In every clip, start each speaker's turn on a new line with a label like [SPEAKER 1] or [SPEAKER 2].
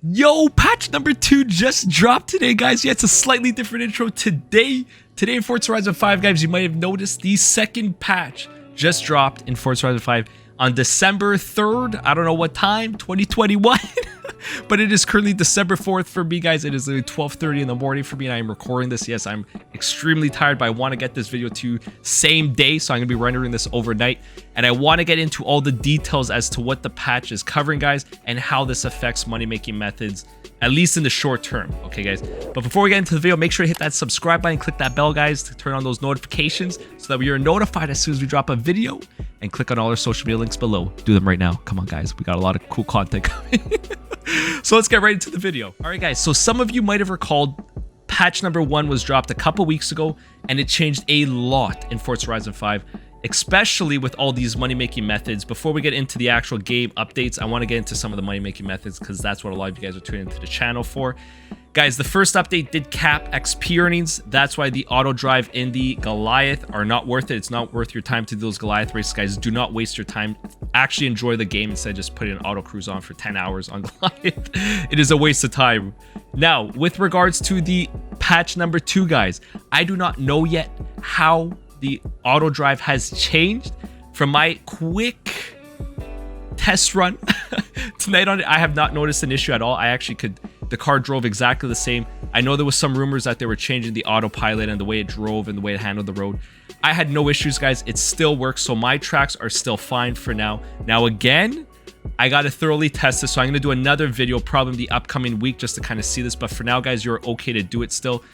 [SPEAKER 1] Yo, patch number 2 just dropped today, guys. Yeah, it's a slightly different intro today. Today in Forza Horizon 5, guys, you might have noticed the second patch just dropped in Forza Horizon 5 on December 3rd. I don't know what time, 2021. But it is currently December 4th for me, guys. It is 12:30 in the morning for me, and I am recording this. Yes, I'm extremely tired, but I want to get this video to you same day, so I'm going to be rendering this overnight. And I want to get into all the details as to what the patch is covering, guys, and how this affects money-making methods, at least in the short term. Okay, guys? But before we get into the video, make sure to hit that subscribe button, click that bell, guys, to turn on those notifications so that we are notified as soon as we drop a video. And click on all our social media links below. Do them right now. Come on, guys. We got a lot of cool content coming. So let's get right into the video. All right, guys. So some of you might have recalled patch number 1 was dropped a couple weeks ago, and it changed a lot in Forza Horizon 5, especially with all these money-making methods. Before we get into the actual game updates, I want to get into some of the money-making methods because that's what a lot of you guys are tuning into the channel for. Guys, the first update did cap XP earnings. That's why the auto drive in the Goliath are not worth it. It's not worth your time to do those Goliath races, guys. Do not waste your time. Actually enjoy the game instead of just putting an auto cruise on for 10 hours on Goliath. It is a waste of time. Now, with regards to the patch number 2, guys, I do not know yet how the auto drive has changed. From my quick test run tonight on it, I have not noticed an issue at all. The car drove exactly the same. I know there was some rumors that they were changing the autopilot and the way it drove and the way it handled the road. I had no issues, guys. It still works, so my tracks are still fine for now. Now, again, I got to thoroughly test this, so I'm going to do another video probably in the upcoming week just to kind of see this. But for now, guys, you're okay to do it still.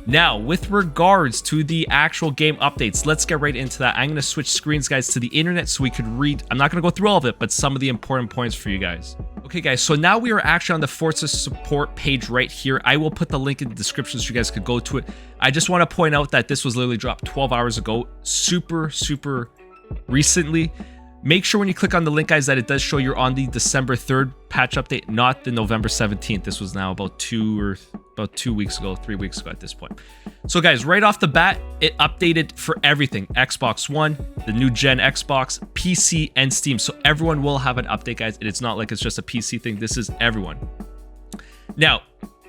[SPEAKER 1] Now, with regards to the actual game updates, let's get right into that. I'm going to switch screens, guys, to the internet so we could read. I'm not going to go through all of it, but some of the important points for you guys. Okay, guys, so now we are actually on the Forza support page right here. I will put the link in the description so you guys could go to it. I just want to point out that this was literally dropped 12 hours ago, super recently. Make sure when you click on the link, guys, that it does show you're on the December 3rd patch update, not the November 17th. This was now about 2 weeks ago, 3 weeks ago at this point. So, guys, right off the bat, it updated for everything. Xbox One, the new gen Xbox, PC, and Steam. So everyone will have an update, guys. It's not like it's just a PC thing. This is everyone. Now,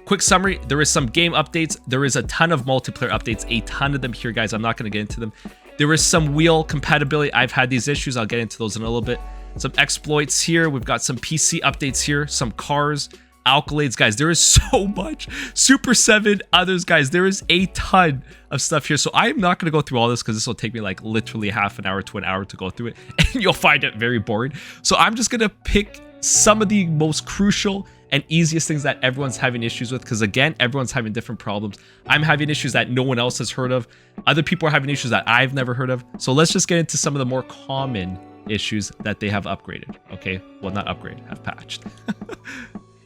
[SPEAKER 1] quick summary, there is some game updates. There is a ton of multiplayer updates, a ton of them here, guys. I'm not going to get into them. There is some wheel compatibility. I've had these issues. I'll get into those in a little bit. Some exploits here. We've got some PC updates here. Some cars, accolades, guys. There is so much. Super 7, others, guys. There is a ton of stuff here. So I'm not going to go through all this because this will take me like literally half an hour to an hour to go through it. And you'll find it very boring. So I'm just going to pick some of the most crucial and easiest things that everyone's having issues with, because again, everyone's having different problems. I'm having issues that no one else has heard of. Other people are having issues that I've never heard of. So let's just get into some of the more common issues that they have upgraded. Okay, well, not upgraded, have patched.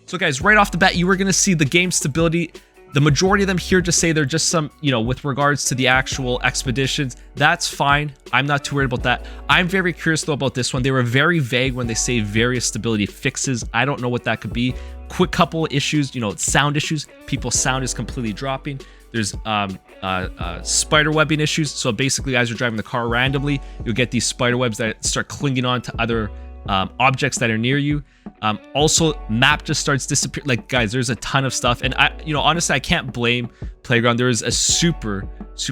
[SPEAKER 1] So guys, right off the bat, you are going to see the game stability. The majority of them here just say they're just some, with regards to the actual expeditions. That's fine. I'm not too worried about that. I'm very curious though about this one. They were very vague when they say various stability fixes. I don't know what that could be. Quick couple issues, sound issues. People's sound is completely dropping. There's spider webbing issues. So basically, as you're driving the car randomly, you'll get these spider webs that start clinging on to other objects that are near you. Also, map just starts disappearing. Like, guys, there's a ton of stuff, and honestly, I can't blame Playground. There is a super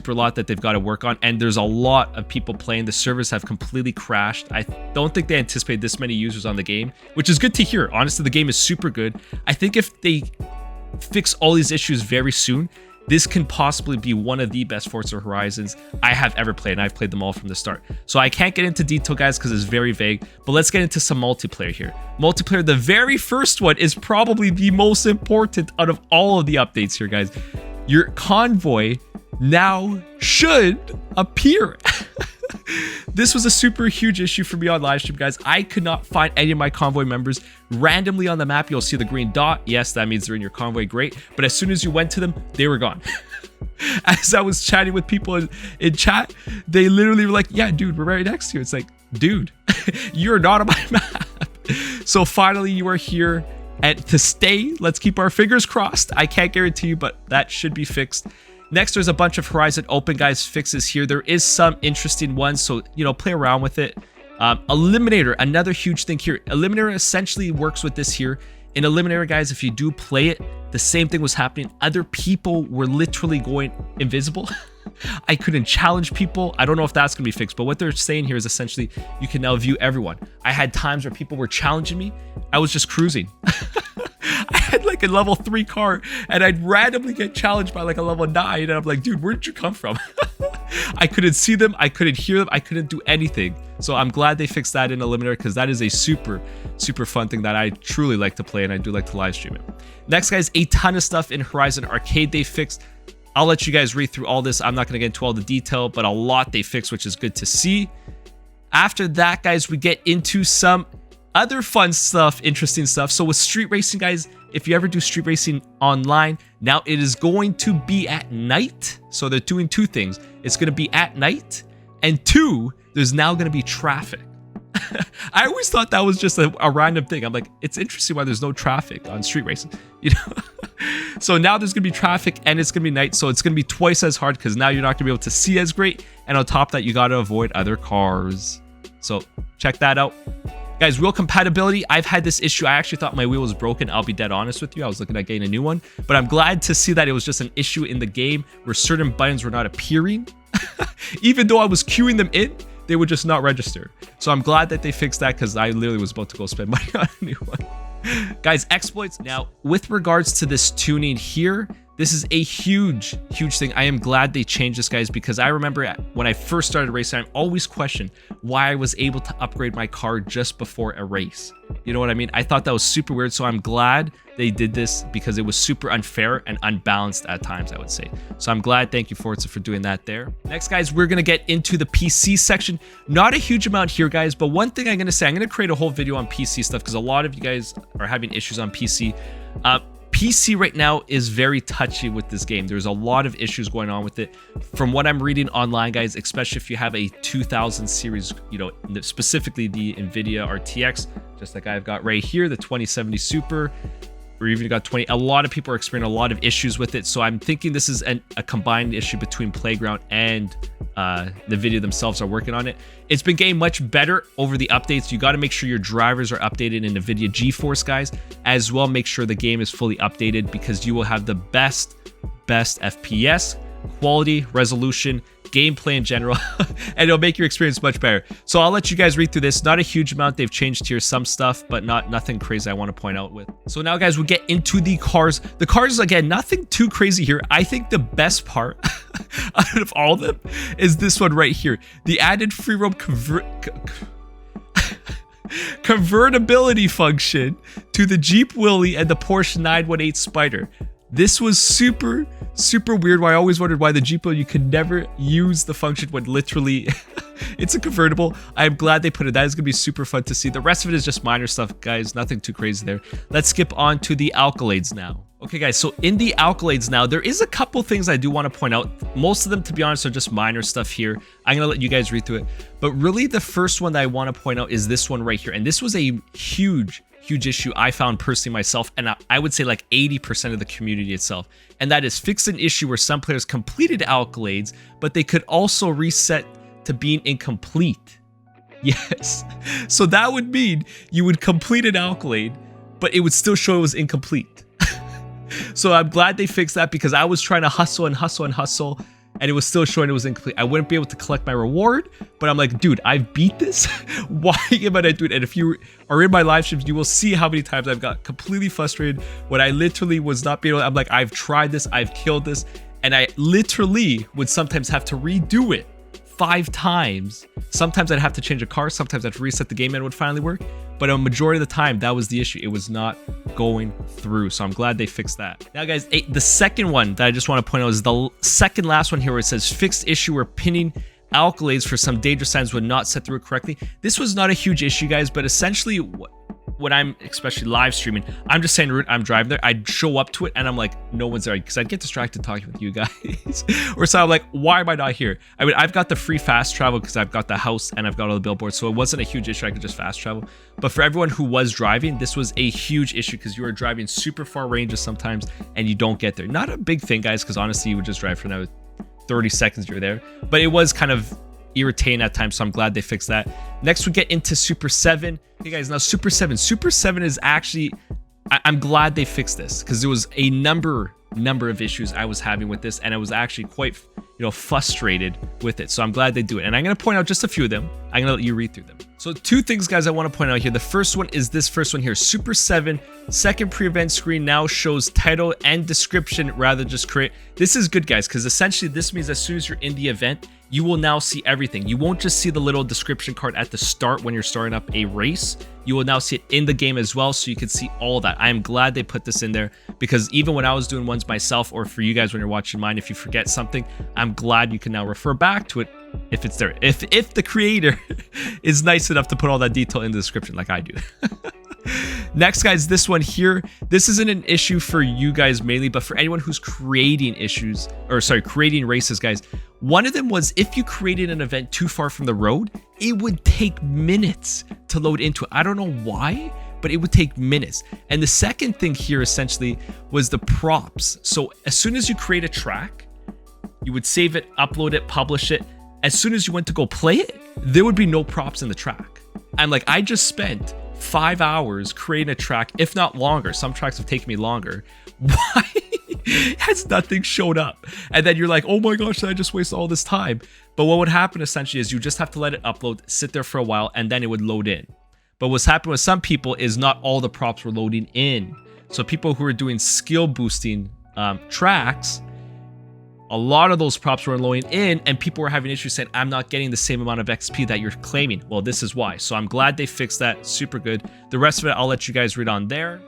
[SPEAKER 1] lot that they've got to work on, and there's a lot of people playing. The servers have completely crashed. I don't think they anticipated this many users on the game, which is good to hear. Honestly, the game is super good. I think if they fix all these issues very soon, this can possibly be one of the best Forza Horizons I have ever played, and I've played them all from the start. So I can't get into detail, guys, because it's very vague, but let's get into some multiplayer here. Multiplayer, the very first one is probably the most important out of all of the updates here, guys. Your convoy now should appear. This was a super huge issue for me on live stream, guys. I could not find any of my convoy members. Randomly on the map, you'll see the green dot. Yes, that means they're in your convoy. Great. But as soon as you went to them, they were gone. As I was chatting with people in chat, they literally were like, yeah, dude, we're right next to you. It's like, dude, you're not on my map. So finally, you are here. And to stay, let's keep our fingers crossed. I can't guarantee you, but that should be fixed. Next, there's a bunch of Horizon Open, guys, fixes here. There is some interesting ones, so, play around with it. Eliminator, another huge thing here. Eliminator essentially works with this here. In Eliminator, guys, if you do play it, the same thing was happening. Other people were literally going invisible. I couldn't challenge people. I don't know if that's going to be fixed, but what they're saying here is essentially you can now view everyone. I had times where people were challenging me. I was just cruising. I had like a level 3 car and I'd randomly get challenged by like a level 9 and I'm like, dude, where did you come from? I couldn't see them, I couldn't hear them, I couldn't do anything. So I'm glad they fixed that in Eliminator, because that is a super fun thing that I truly like to play, and I do like to live stream it. Next, guys, a ton of stuff in Horizon Arcade they fixed. I'll let you guys read through all this. I'm not going to get into all the detail, but a lot they fixed, which is good to see. After that, guys, we get into some other fun stuff, interesting stuff. So with street racing, guys, if you ever do street racing online, now it is going to be at night. So they're doing two things. It's going to be at night, and 2, there's now going to be traffic. I always thought that was just a random thing. I'm like, it's interesting why there's no traffic on street racing, you know? So now there's gonna be traffic and it's gonna be night, so it's gonna be twice as hard because now you're not gonna be able to see as great, and on top of that, you gotta avoid other cars. So check that out. Guys, wheel compatibility, I've had this issue. I actually thought my wheel was broken. I'll be dead honest with you. I was looking at getting a new one, but I'm glad to see that it was just an issue in the game where certain buttons were not appearing. Even though I was queuing them in, they would just not register. So I'm glad that they fixed that, because I literally was about to go spend money on a new one. Guys, exploits. Now, with regards to this tuning here, this is a huge thing. I am glad they changed this, guys, because I remember when I first started racing, I always questioned why I was able to upgrade my car just before a race. You know what I mean? I thought that was super weird, so I'm glad they did this, because it was super unfair and unbalanced at times, I would say. So I'm glad. Thank you, Forza, for doing that there. Next, guys, we're going to get into the PC section. Not a huge amount here, guys, but one thing I'm going to say, I'm going to create a whole video on PC stuff, because a lot of you guys are having issues on PC. PC right now is very touchy with this game. There's a lot of issues going on with it. From what I'm reading online, guys, especially if you have a 2000 series, you know, specifically the NVIDIA RTX, just like I've got right here, the 2070 Super, or even got 20. A lot of people are experiencing a lot of issues with it. So I'm thinking this is a combined issue between Playground and NVIDIA themselves are working on it. It's been getting much better over the updates. You got to make sure your drivers are updated in NVIDIA GeForce, guys. As well, make sure the game is fully updated, because you will have the best FPS, quality, resolution, gameplay in general, and it'll make your experience much better. So I'll let you guys read through this. Not a huge amount. They've changed here some stuff, but nothing crazy I want to point out with. So now, guys, we'll get into the cars. The cars, again, nothing too crazy here. I think the best part out of all of them is this one right here. The added free roam convertibility function to the Jeep Willy and the Porsche 918 Spider. This was super weird. Why I always wondered why the Jeep Willy, you could never use the function when literally it's a convertible. I'm glad they put it. That is going to be super fun to see. The rest of it is just minor stuff, guys. Nothing too crazy there. Let's skip on to the accolades now. Okay, guys, so in the accolades now, there is a couple things I do want to point out. Most of them, to be honest, are just minor stuff here. I'm going to let you guys read through it. But really, the first one that I want to point out is this one right here. And this was a huge issue I found personally myself, and I would say like 80% of the community itself. And that is fix an issue where some players completed accolades, but they could also reset to being incomplete. Yes. So that would mean you would complete an accolade, but it would still show it was incomplete. So I'm glad they fixed that, because I was trying to hustle, and it was still showing it was incomplete. I wouldn't be able to collect my reward, but I'm like, dude, I've beat this. Why am I not doing it? And if you are in my live streams, you will see how many times I've got completely frustrated when I literally was not being able. I'm like, I've tried this, I've killed this, and I literally would sometimes have to redo it 5 times. Sometimes I'd have to change a car, sometimes I'd have to reset the game and it would finally work. But a majority of the time, that was the issue. It was not going through. So I'm glad they fixed that. Now, guys, the second one that I just want to point out is the second last one here, where it says fixed issue where pinning accolades for some dangerous signs would not set through correctly. This was not a huge issue, guys, but essentially when I'm especially live streaming, I'm just saying route, I'm driving there, I'd show up to it and I'm like, no one's there, because I'd get distracted talking with you guys. Or so I'm like, why am I not here? I mean, I've got the free fast travel because I've got the house and I've got all the billboards, so it wasn't a huge issue. I could just fast travel. But for everyone who was driving, this was a huge issue, because you are driving super far ranges sometimes and you don't get there. Not a big thing, guys, because honestly, you would just drive for another 30 seconds, you're there. But it was kind of irritating at times, so I'm glad they fixed that. Next, we get into Super 7. Okay, guys, now Super 7 is actually I'm glad they fixed this, because there was a number of issues I was having with this, and I was actually quite, frustrated with it. So I'm glad they do it. And I'm going to point out just a few of them. I'm going to let you read through them. So 2 things, guys, I want to point out here. The first one is this first one here. Super 7 second pre-event screen now shows title and description rather just create. This is good, guys, because essentially this means as soon as you're in the event, you will now see everything. You won't just see the little description card at the start when you're starting up a race. You will now see it in the game as well, so you can see all of that. I am glad they put this in there, because even when I was doing ones myself, or for you guys when you're watching mine, if you forget something, I'm glad you can now refer back to it if it's there. If the creator is nice enough to put all that detail in the description like I do. Next, guys, this one here, this isn't an issue for you guys mainly, but for anyone who's creating creating races, guys. One of them was if you created an event too far from the road, it would take minutes to load into it. I don't know why, but it would take minutes. And the second thing here essentially was the props. So as soon as you create a track, you would save it, upload it, publish it. As soon as you went to go play it, there would be no props in the track. I'm like, I just spent 5 hours creating a track, if not longer. Some tracks have taken me longer. Why has nothing showed up? And then you're like, oh my gosh, did I just waste all this time? But what would happen essentially is you just have to let it upload, sit there for a while, and then it would load in. But what's happened with some people is not all the props were loading in. So people who are doing skill boosting tracks, a lot of those props were loading in, and people were having issues saying, I'm not getting the same amount of XP that you're claiming. Well, this is why. So I'm glad they fixed that. Super good. The rest of it, I'll let you guys read on there.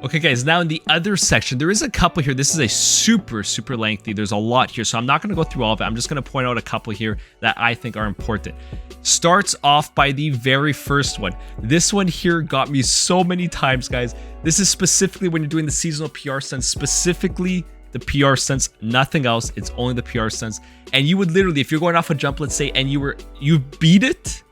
[SPEAKER 1] Okay, guys, now in the other section, there is a couple here. This is a super lengthy. There's a lot here, so I'm not going to go through all of it. I'm just going to point out a couple here that I think are important. Starts off by the very first one. This one here got me so many times, guys. This is specifically when you're doing the seasonal PR stunts, specifically the PR stunts, nothing else. It's only the PR stunts. And you would literally, if you're going off a jump, let's say, and you beat it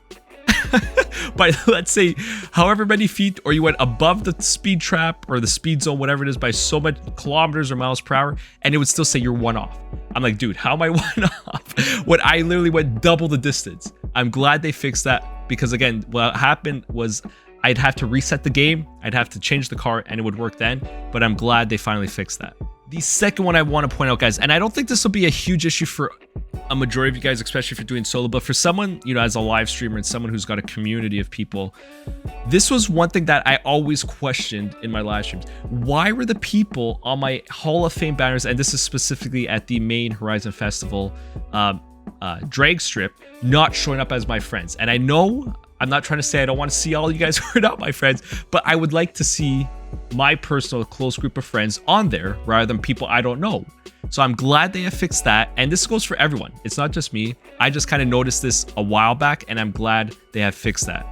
[SPEAKER 1] by, let's say, however many feet, or you went above the speed trap or the speed zone, whatever it is, by so much kilometers or miles per hour, and it would still say you're 1 off. I'm like, dude, how am I 1 off when I literally went double the distance? I'm glad they fixed that, because again, what happened was I'd have to reset the game, I'd have to change the car, and it would work then, but I'm glad they finally fixed that. The second one I want to point out, guys, and I don't think this will be a huge issue for a majority of you guys, especially if you're doing solo, but for someone, as a live streamer and someone who's got a community of people, this was one thing that I always questioned in my live streams. Why were the people on my Hall of Fame banners, and this is specifically at the main Horizon Festival drag strip, not showing up as my friends? And I know I'm not trying to say I don't want to see all you guys who are not my friends, but I would like to see my personal close group of friends on there rather than people I don't know. So I'm glad they have fixed that, and this goes for everyone. It's not just me. I just kind of noticed this a while back, and I'm glad they have fixed that.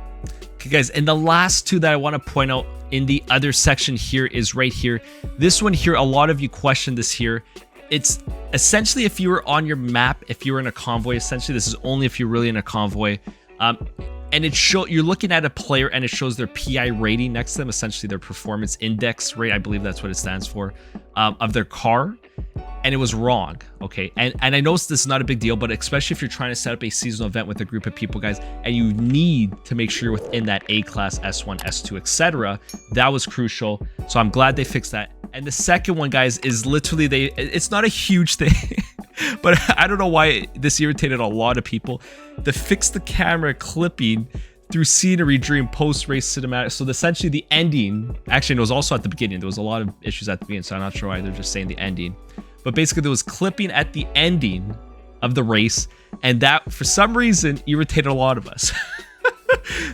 [SPEAKER 1] Okay, guys, and the last two that I want to point out in the other section here is right here. This one here, a lot of you questioned this here. It's essentially if you were on your map, if you were in a convoy, essentially this is only if you're really in a convoy. And you're looking at a player and it shows their PI rating next to them, essentially their performance index rate, I believe that's what it stands for, of their car. And it was wrong, okay? And I know this is not a big deal, but especially if you're trying to set up a seasonal event with a group of people, guys, and you need to make sure you're within that A class, S1, S2, etc. That was crucial. So I'm glad they fixed that. And the second one, guys, is literally it's not a huge thing, but I don't know why this irritated a lot of people. To fix the camera clipping through scenery during post-race cinematic. So essentially the ending, actually it was also at the beginning. There was a lot of issues at the beginning, so I'm not sure why they're just saying the ending. But basically there was clipping at the ending of the race, and that for some reason irritated a lot of us.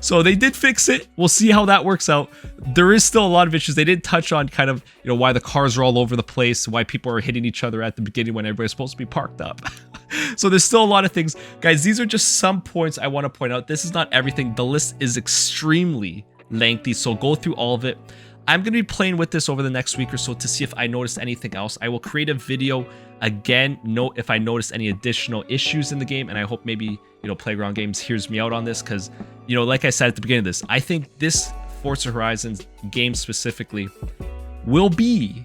[SPEAKER 1] So they did fix it. We'll see how that works out. There is still a lot of issues. They did touch on kind of, why the cars are all over the place, why people are hitting each other at the beginning when everybody's supposed to be parked up. So there's still a lot of things. Guys, these are just some points I want to point out. This is not everything. The list is extremely lengthy, so go through all of it. I'm going to be playing with this over the next week or so to see if I noticed anything else. I will create a video again, note if I notice any additional issues in the game, and I hope maybe, Playground Games hears me out on this, because, like I said at the beginning of this, I think this Forza Horizon game specifically will be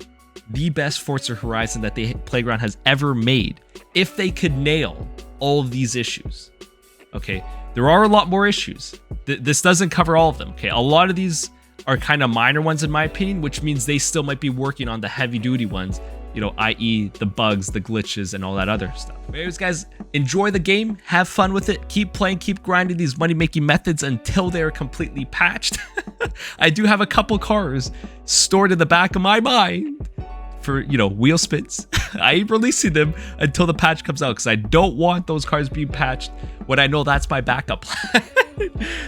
[SPEAKER 1] the best Forza Horizon that Playground has ever made if they could nail all of these issues. Okay, there are a lot more issues. This doesn't cover all of them. Okay, a lot of these are kind of minor ones in my opinion, which means they still might be working on the heavy duty ones, you know, i.e. the bugs, the glitches, and all that other stuff. But anyways, guys, enjoy the game, have fun with it, keep playing, keep grinding these money-making methods until they're completely patched. I do have a couple cars stored in the back of my mind for, you know, wheel spins. I ain't releasing them until the patch comes out because I don't want those cars being patched when I know that's my backup plan.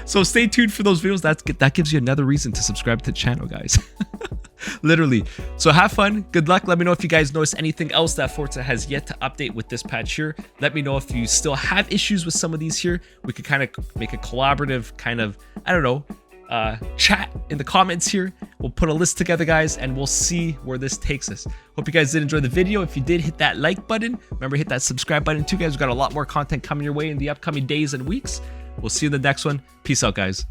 [SPEAKER 1] So stay tuned for those videos. That gives you another reason to subscribe to the channel, guys. Literally. So have fun. Good luck. Let me know if you guys notice anything else that Forza has yet to update with this patch here. Let me know if you still have issues with some of these here. We could kind of make a collaborative kind of, I don't know, chat in the comments here. We'll put a list together, guys, and we'll see where this takes us. Hope you guys did enjoy the video. If you did, hit that like button. Remember, hit that subscribe button too, guys. We've got a lot more content coming your way in the upcoming days and weeks. We'll see you in the next one. Peace out, guys.